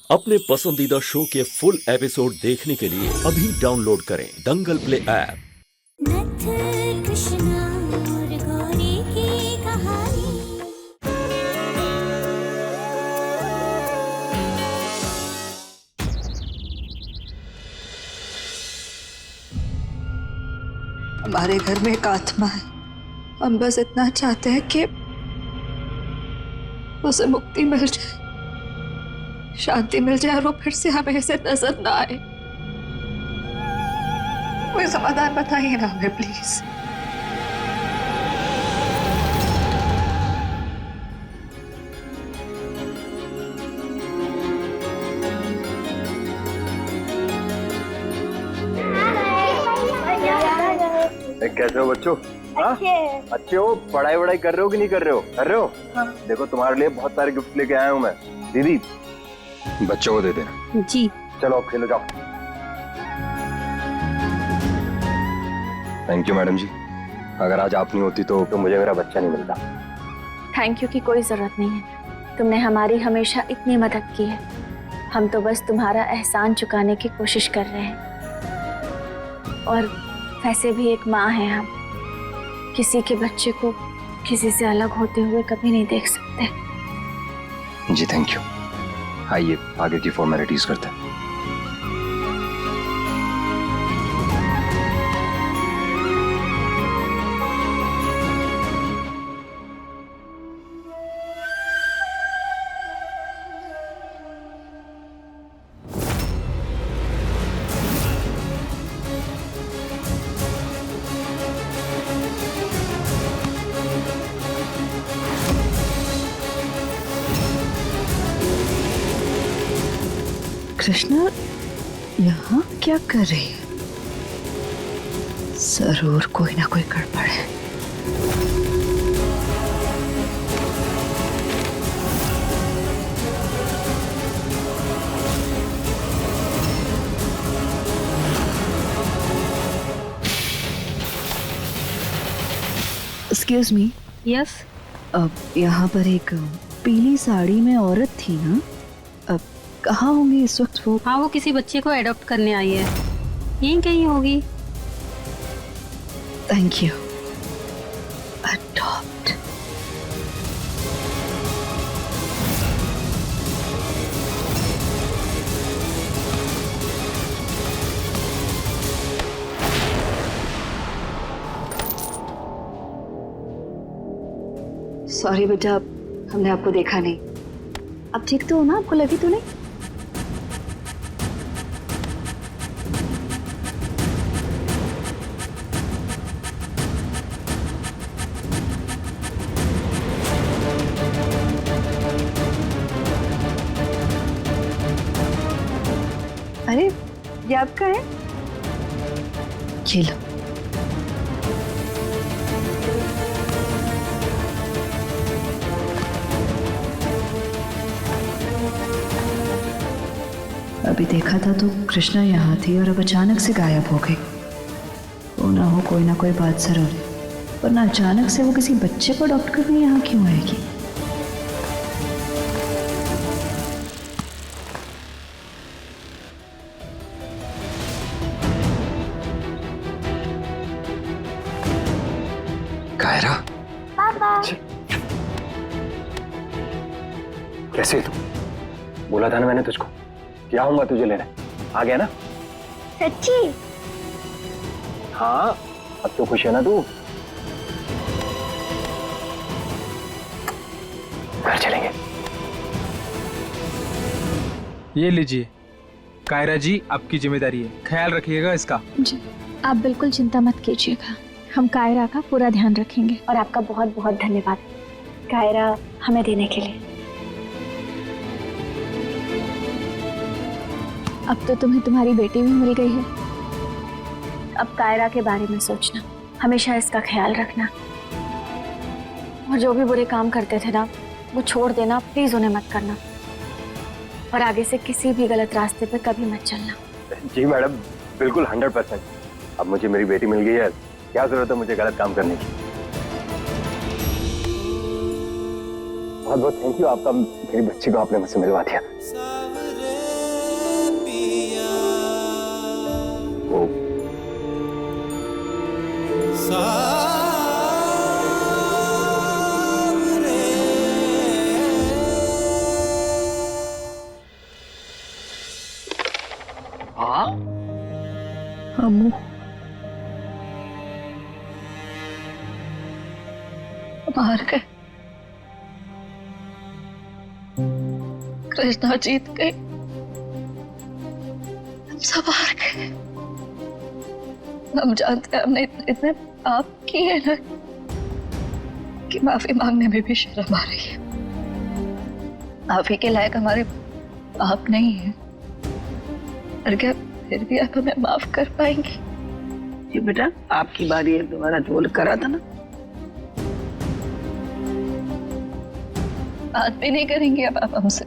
अपने पसंदीदा शो के फुल एपिसोड देखने के लिए अभी डाउनलोड करें दंगल प्ले ऐप। नथ कृष्णा और गौरी की कहानी। हमारे घर में एक आत्मा है। हम बस इतना चाहते हैं कि उसे मुक्ति मिल जाए, शांति मिल जाए और वो फिर से हमें ऐसे नजर ना आए। कोई समाधान बताइए ना हमें प्लीज। कैसे हो बच्चों? अच्छे हो? पढ़ाई वढ़ाई कर रहे हो कि नहीं कर रहे हो? कर रहे हो? हाँ। देखो तुम्हारे लिए बहुत सारे गिफ्ट लेके आया हूँ मैं। दीदी बच्चों को दे देना। जी चलो अब खेलो जाओ। थैंक यू मैडम जी, अगर आज आप नहीं होती तो मुझे मेरा बच्चा नहीं मिलता। थैंक यू की कोई जरूरत नहीं है, तुमने हमारी हमेशा इतनी मदद की है। हम तो बस तुम्हारा एहसान चुकाने की कोशिश कर रहे हैं। और वैसे भी एक माँ है, हम किसी के बच्चे को किसी से अलग होते हुए कभी नहीं देख सकते। जी थैंक यू। आइए आगे की फॉर्मेलिटीज करते हैं। कृष्णा यहाँ क्या कर रही है? जरूर कोई ना कोई गड़बड़ है। Excuse me. यस। अब यहाँ पर एक पीली साड़ी में औरत थी ना, अब कहाँ होंगी इस वक्त वो? हाँ, वो किसी बच्चे को एडॉप्ट करने आई है, यहीं कहीं होगी। Thank you. अडॉप्ट। सॉरी बेटा, हमने आपको देखा नहीं। आप ठीक तो हो ना? आपको लगी तो नहीं? अरे ये आपका है? ये लो। अभी देखा था तो कृष्णा यहाँ थी और अब अचानक से गायब हो गई। कोई ना कोई बात जरूर है, वरना अचानक से वो किसी बच्चे को अडॉप्ट करने यहाँ क्यों आएगी? कायरा, पापा। कैसे तू? बोला था ना मैंने तुझको, क्या आऊंगा तुझे लेने। आ गया ना? सच्ची? हाँ, अब तो खुश है ना तू? घर चलेंगे। ये लीजिए कायरा जी, आपकी जिम्मेदारी है, ख्याल रखिएगा इसका। जी आप बिल्कुल चिंता मत कीजिएगा, हम कायरा का पूरा ध्यान रखेंगे। और आपका बहुत बहुत धन्यवाद कायरा हमें देने के लिए। अब तो तुम्हें तुम्हारी बेटी भी मिल गई है। अब कायरा के बारे में सोचना, हमेशा इसका ख्याल रखना, और जो भी बुरे काम करते थे ना वो छोड़ देना, प्लीज उन्हें मत करना, और आगे से किसी भी गलत रास्ते पे कभी मत चलना। जी मैडम, बिल्कुल 100%। अब मुझे मेरी बेटी मिल गई है, क्या जरूरत है मुझे गलत काम करने की। बहुत बहुत थैंक यू आपका, मेरी बच्ची को आपने मुझसे मिलवा दिया। माँ? अम्मू मार गए, कृष्णा जीत गई, हम सब हार गए। हम जानते हैं हमने इतने पाप किए ना कि माफी मांगने में भी शर्म आ रही है। माफी के लायक हमारे पाप नहीं है, और क्या फिर भी आप हमें माफ कर पाएंगे? जी बेटा, आपकी बारी है, दोबारा झोल करा था ना। बात भी नहीं करेंगे अब आप हमसे?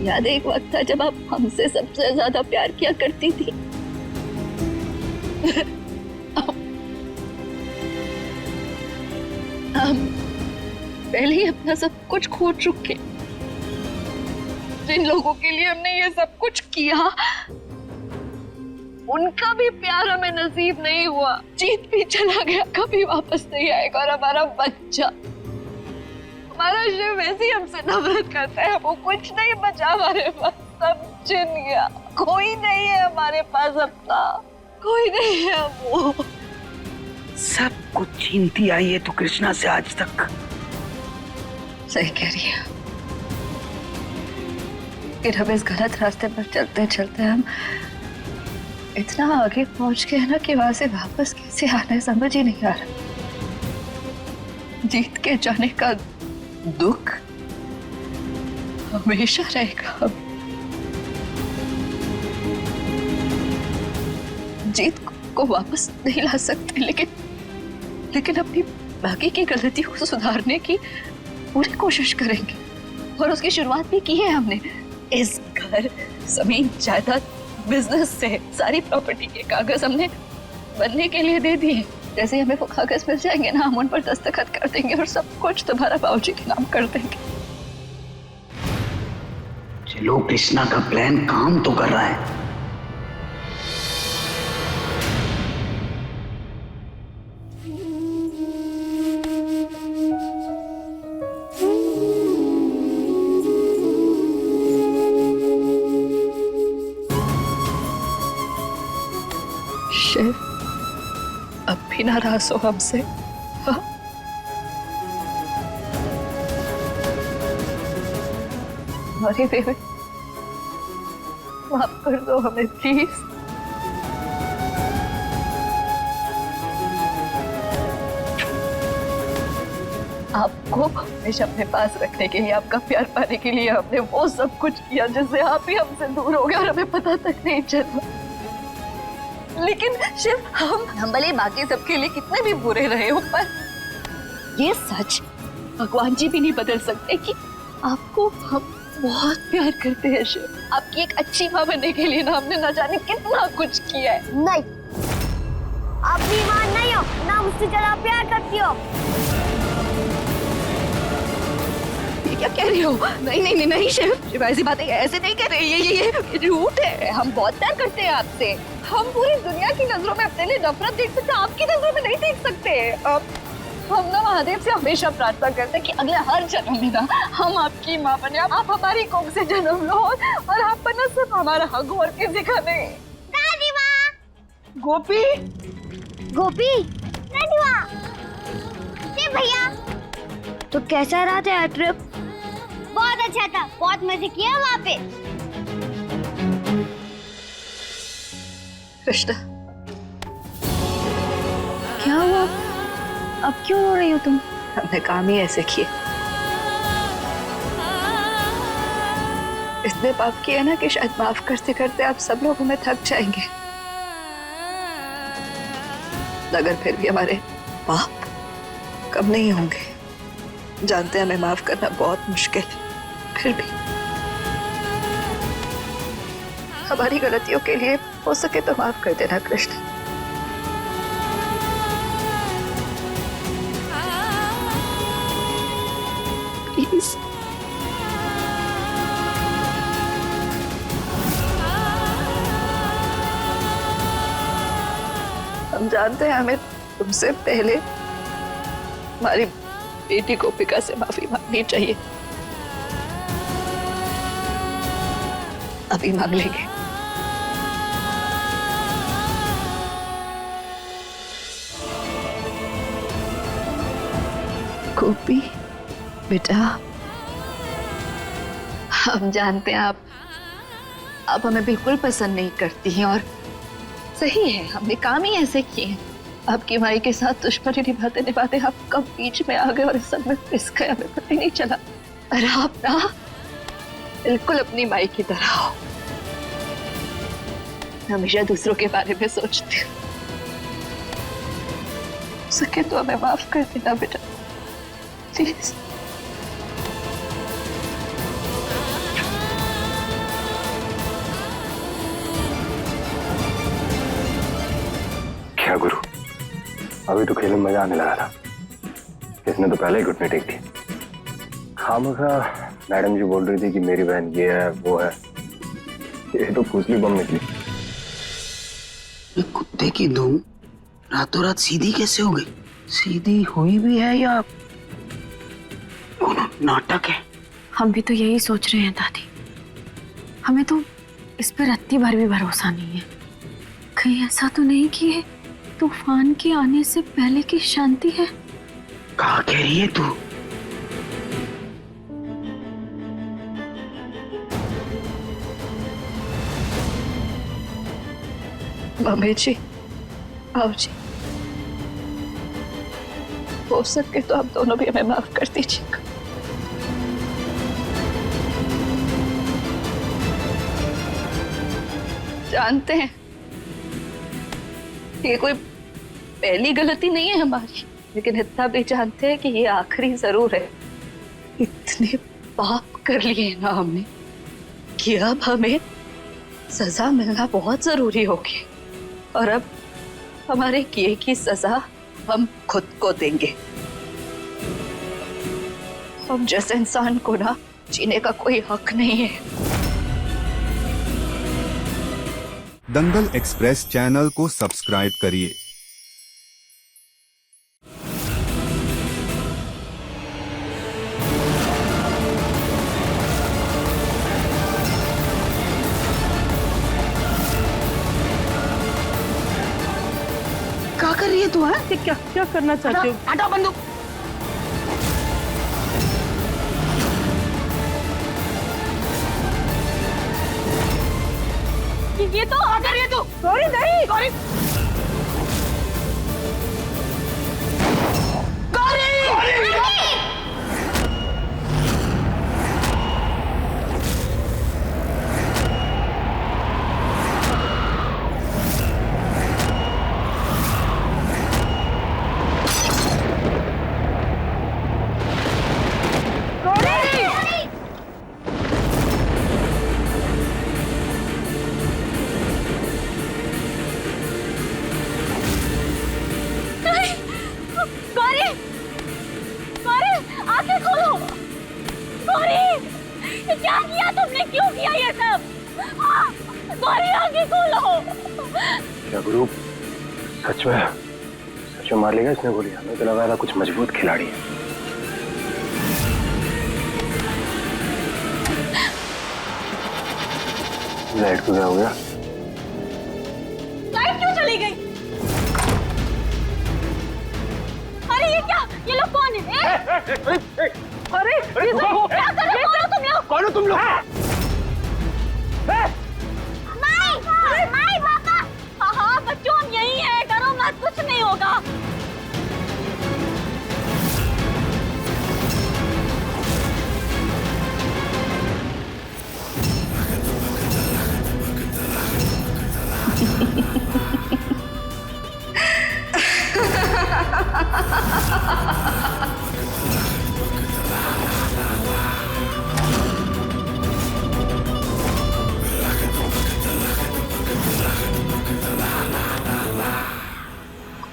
याद है एक वक्त था जब आप हमसे सबसे ज्यादा प्यार किया करती थी। हम पहले ही अपना सब कुछ खो चुके। जिन लोगों के लिए हमने ये सब कुछ किया, उनका भी प्यार हमें नसीब नहीं हुआ। जीत भी चला गया, कभी वापस नहीं आएगा। और हमारा बच्चा, हमारा शिव वैसे ही हमसे नफरत करता है। वो कुछ नहीं बचा हमारे पास, सब छिन गया। कोई नहीं है हमारे पास अपना, कोई नहीं है। वो सब कुछ छीनती आई है तो कृष्णा से आज तक। सही कह रही है। फिर हम इस गलत रास्ते पर चलते चलते हम इतना आगे पहुंच गए ना कि वहां से वापस कैसे आना है समझ ही नहीं आ रहा। जीत के जाने का दुख हमेशा रहेगा। जीत को वापस नहीं ला सकते, लेकिन अपनी बाकी की गलतियों को सुधारने की पूरी कोशिश करेंगे। और उसकी शुरुआत भी की है हमने। इस घर, जमीन, जायदाद, बिजनेस से सारी प्रॉपर्टी के कागज हमने बनने के लिए दे दिए। जैसे हमें वो कागज मिल जाएंगे ना, हम उन पर दस्तखत कर देंगे और सब कुछ तुम्हारा बाबूजी के नाम कर देंगे। चलो, कृष्णा का प्लान काम तो कर रहा है। शिव, अब भी नाराज हो हमसे? हाँ? अरे बेबे, माफ कर दो हमें प्लीज। आपको हमेशा अपने पास रखने के लिए, आपका प्यार पाने के लिए हमने वो सब कुछ किया जिससे आप ही हमसे दूर हो गए और हमें पता तक नहीं चला। लेकिन शिव, हम भले बाकी सबके लिए कितने भी बुरे रहे हो, पर ये सच भगवान जी भी नहीं बदल सकते कि आपको हम बहुत प्यार करते हैं। शिव, आपकी एक अच्छी माँ बनने के लिए ना हमने ना जाने कितना कुछ किया है। नहीं, आप भी मां नहीं हो ना, मुझसे ज्यादा प्यार करती हो। ये क्या कह रही हो? नहीं नहीं नहीं नहीं शिव, ऐसी बातें ऐसे नहीं कह रही। ये झूठ है। हम बहुत प्यार करते हैं आपसे। हम पूरी दुनिया की नजरों में अपने लिए नफरत देख सकते, आपकी नजरों में नहीं देख सकते। हम ना महादेव से हमेशा प्रार्थना करते हैं कि अगले हर जन्म में ना हम आपकी माँ बने, आप हमारी कोख से जन्म लो और आप पर ना सिर्फ हमारा हक हो और किसी का नहीं। दादी माँ, गोपी, गोपी, दादी माँ, भैया, तो कैसा रहा था ट्रिप? बहुत अच्छा था, बहुत मजे किया वहाँ पे। कृष्णा, क्या हुआ? अब क्यों रो रही हो तुम? हमने काम ही ऐसे किए, इतने पाप किए ना कि शायद माफ करते करते आप सब लोग हमें थक जाएंगे। अगर फिर भी हमारे पाप कम नहीं होंगे। जानते हैं हमें माफ करना बहुत मुश्किल है, फिर भी हमारी गलतियों के लिए हो सके तो माफ कर देना कृष्ण। प्लीज। हम जानते हैं हमें तुमसे पहले हमारी बेटी गोपिका से माफी मांगनी चाहिए, अभी मांग लेंगे। गोपी बेटा, हम जानते हैं आप हमें बिल्कुल पसंद नहीं करती हैं और सही है, हमने काम ही ऐसे किए हैं। आपकी माई के साथ दुश्मनी निभाते निभाते आप कब बीच में आ गए और इस सब में पिस गए, हमें पता ही नहीं चला। और आप ना बिल्कुल अपनी माई की तरह हो, हमेशा दूसरों के बारे में सोचते हो। सके तो हमें माफ कर देना बेटा, प्लीज। क्या गुरु, अभी तो खेल में मजा आने लगा था, इसने तो पहले ही घुटने टेक दी। खामखा मैडम जी बोल रही थी कि मेरी बहन ये है वो है, ये तो फुसली बम निकली। ये कुत्ते की धूम रातों रात सीधी कैसे हो गई? सीधी हुई भी है या नाटक है? हम भी तो यही सोच रहे हैं दादी। हमें तो इस पर रत्ती भर भी भरोसा नहीं है। कहीं ऐसा तो नहीं कि ये तूफान के आने से पहले की शांति है? कहाँ कह रही है तू? मम्मी जी, आओ जी, हो सके तो आप दोनों भी हमें माफ कर दीजिएगा। जानते हैं ये कोई पहली गलती नहीं है हमारी, लेकिन इतना भी जानते हैं कि ये आखिरी जरूर है। इतने पाप कर लिए ना हमने कि अब हमें सजा मिलना बहुत जरूरी होगी, और अब हमारे किए की सजा हम खुद को देंगे। हम जैसे इंसान को ना जीने का कोई हक नहीं है। दंगल एक्सप्रेस चैनल को सब्सक्राइब करिए। क्या कर रही है तू? है क्या क्या करना चाहते हो? हटा बंदूक। ये तो आ कर रही है तू। गौरी नहीं, गौरी क्या किया तुमने? क्यों किया ये सब? गौरी आगे खोलो। क्या गुरु, सच में मार लेगा इसने गोली? हमें तो लगा था कुछ मजबूत खिलाड़ी है। लाइट को क्या हो गया? लाइट क्यों चली गई? अरे ये क्या? ये लोग कौन है? अरे ये क्या कर रहे हो तुम लोग? कौन हो तुम लोग? माई पापा। हाँ बच्चों, हम यही हैं, डरो मत, कुछ नहीं होगा।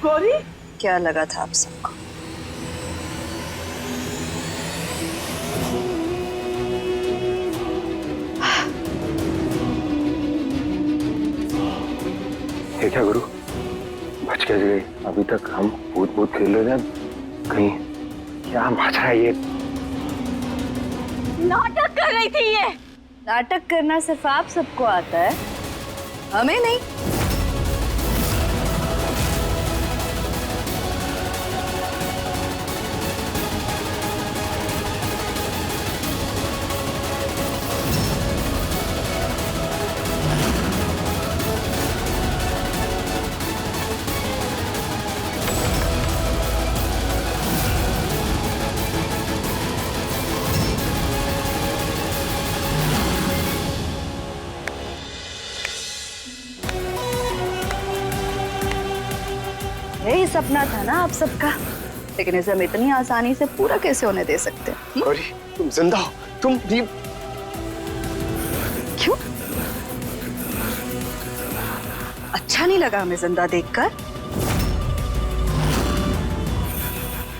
गौरी, क्या लगा था आप सबको? ये क्या गुरु, बच कैसे गई? अभी तक हम भूत खेल रहे थे, कहीं क्या माजरा है ये? नाटक कर रही थी ये। नाटक करना सिर्फ आप सबको आता है, हमें नहीं। यही सपना था ना आप सबका, लेकिन इसे हम इतनी आसानी से पूरा कैसे होने दे सकते हैं? गौरी, तुम जिंदा हो, तुम भी। क्यों? अच्छा नहीं लगा हमें जिंदा देखकर?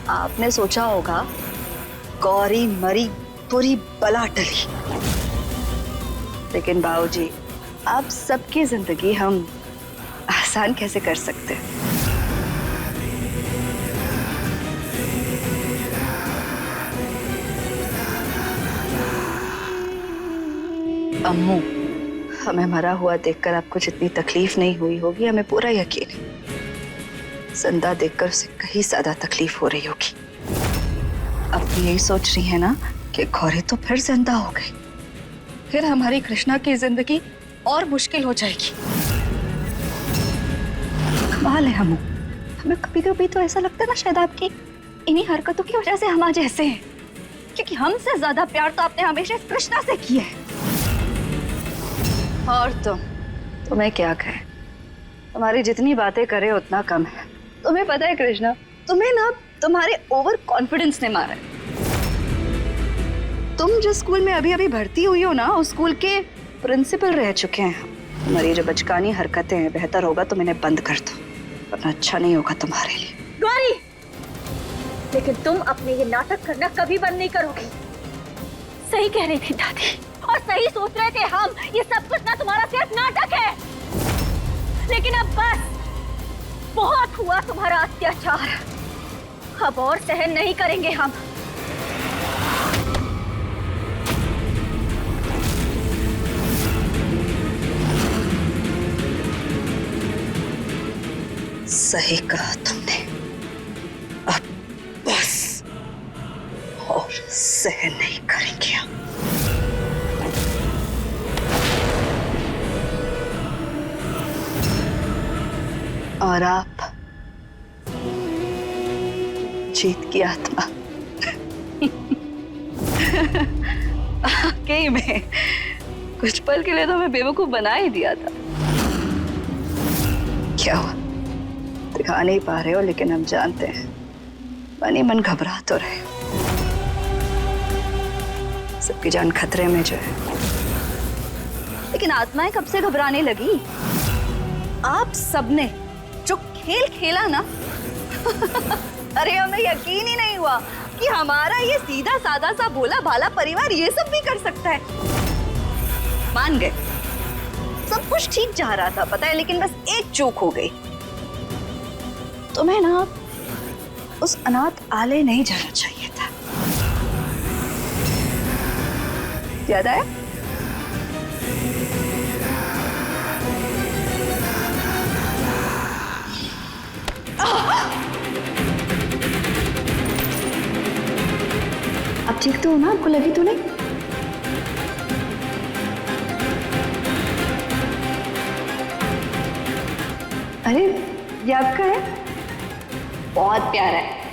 आपने सोचा होगा गौरी मरी, पूरी बला टली, लेकिन बाबूजी, आप सबकी जिंदगी हम आसान कैसे कर सकते हैं? अम्मू, हमें मरा हुआ देखकर आपको जितनी तकलीफ नहीं हुई होगी, हमें पूरा यकीन है जिंदा देखकर उसे कहीं ज्यादा तकलीफ हो रही होगी। अब भी यही सोच रही है ना कि गौरी तो फिर जिंदा हो गई, फिर हमारी कृष्णा की जिंदगी और मुश्किल हो जाएगी। कमाल है अम्मू, हमें कभी कभी तो ऐसा लगता है ना शायद आपकी इन्हीं हरकतों की वजह से हम आज ऐसे हैं, क्योंकि हमसे ज्यादा प्यार तो आपने हमेशा कृष्णा से किया है। और तुम्हें क्या कहे, तुम्हारी जितनी बातें करे उतना कम है। तुम्हें पता है कृष्णा, तुम्हें ना तुम्हारे ओवर कॉन्फिडेंस ने मारा है। तुम जिस स्कूल में अभी अभी भर्ती हुई हो ना, उस स्कूल के प्रिंसिपल रह चुके हैं। तुम्हारी जो बचकानी हरकतें हैं, बेहतर होगा तुम इन्हें बंद कर दो, वरना अच्छा नहीं होगा तुम्हारे लिए। गौरी, लेकिन तुम अपने ये नाटक करना कभी बंद नहीं करोगी। सही कह रही थी दादी, और सही सोच रहे थे हम, ये सब कुछ ना तुम्हारा सिर्फ नाटक है। लेकिन अब बस, बहुत हुआ तुम्हारा अत्याचार, अब और सहन नहीं करेंगे हम। सही कहा तुमने, अब बस और सहन नहीं करेंगे हम। और आप जीत की आत्मा वाकई में कुछ पल के लिए तो हमें बेवकूफ बना ही दिया था। क्या हुआ, दिखा नहीं पा रहे हो, लेकिन हम जानते हैं मन ही मन घबरा तो रहे हो। सबकी जान खतरे में जो है, लेकिन आत्माएं कब से घबराने लगी? आप सबने जो खेल खेला ना अरे हमें यकीन ही नहीं हुआ कि हमारा ये सीधा सादा सा भोला भाला परिवार ये सब भी कर सकता है। मान गए, सब कुछ ठीक जा रहा था पता है, लेकिन बस एक चूक हो गई। तुम्हें ना उस अनाथ आलय नहीं जाना चाहिए था, याद आया? आप ठीक तो हो ना? आपको लगी तो नहीं? अरे ये आपका है, बहुत प्यारा है।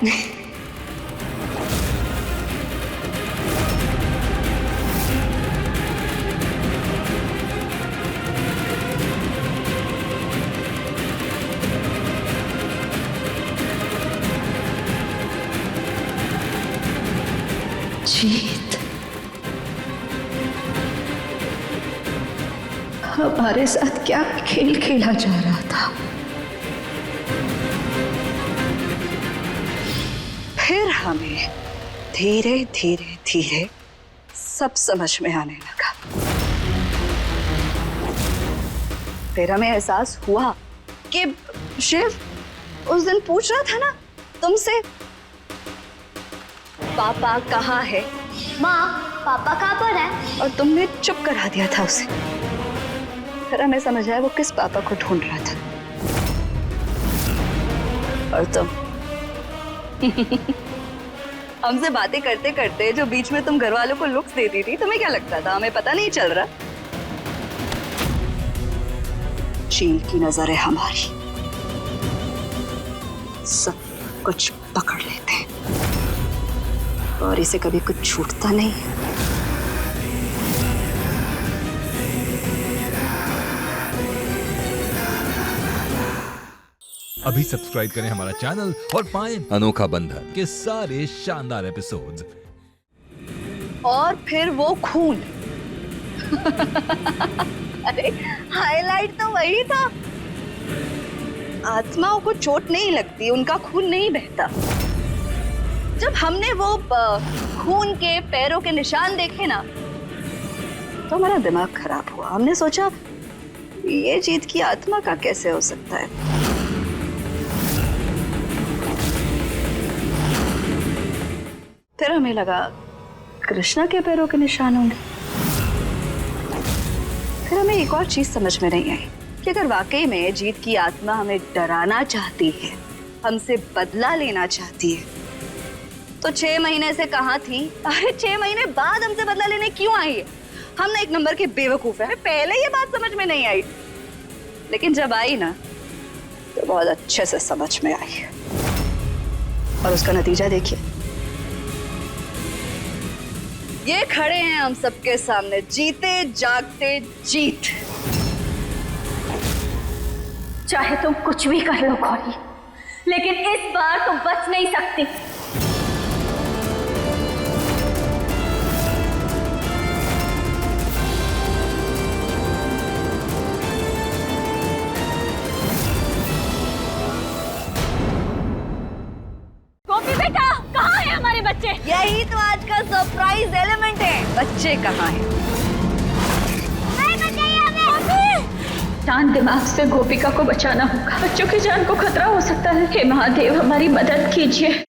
जीत, हमारे साथ क्या खेल खेला जा रहा था? फिर हमें धीरे धीरे धीरे सब समझ में आने लगा। फिर हमें एहसास हुआ कि शिव उस दिन पूछ रहा था ना तुमसे, पापा कहाँ है? माँ, पापा कहाँ पर है? और तुमने चुप करा दिया था उसे। फिर हमें समझ आया वो किस पापा को ढूंढ रहा था। और तुम हमसे बातें करते करते जो बीच में तुम घर वालों को लुक्स देती थी, तुम्हें क्या लगता था हमें पता नहीं चल रहा? चील की नजर है हमारी, सब कुछ पकड़ लेते हैं और इसे कभी कुछ छूटता नहीं। अभी सब्सक्राइब करें हमारा चैनल और पाएं अनोखा बंधन के सारे शानदार एपिसोड्स। और फिर वो खून अरे हाईलाइट तो वही था। आत्माओं को चोट नहीं लगती, उनका खून नहीं बहता। जब हमने वो खून के पैरों के निशान देखे ना, तो हमारा दिमाग खराब हुआ। हमने सोचा ये जीत की आत्मा का कैसे हो सकता है। फिर हमें लगा कृष्णा के पैरों के निशान होंगे। फिर हमें एक और चीज समझ में नहीं आई कि अगर वाकई में जीत की आत्मा हमें डराना चाहती है, हमसे बदला लेना चाहती है, तो 6 महीने से कहाँ थी? अरे 6 महीने बाद हमसे बदला लेने क्यों आई है? हम ना एक नंबर के बेवकूफ है। पहले ये बात समझ में नहीं आई, लेकिन जब आई ना तो बहुत अच्छे से समझ में आई। और उसका नतीजा देखिए, ये खड़े हैं हम सबके सामने, जीते जागते जीत। चाहे तुम कुछ भी कर लो गौरी, लेकिन इस बार तुम बच नहीं सकती। गोपी बेटा, कहाँ है हमारे बच्चे? यही तो आज का सरप्राइज एलिमेंट है। बच्चे कहाँ हैं? शांत दिमाग से गोपिका को बचाना होगा। बच्चों की जान को खतरा हो सकता है। हे महादेव, हमारी मदद कीजिए।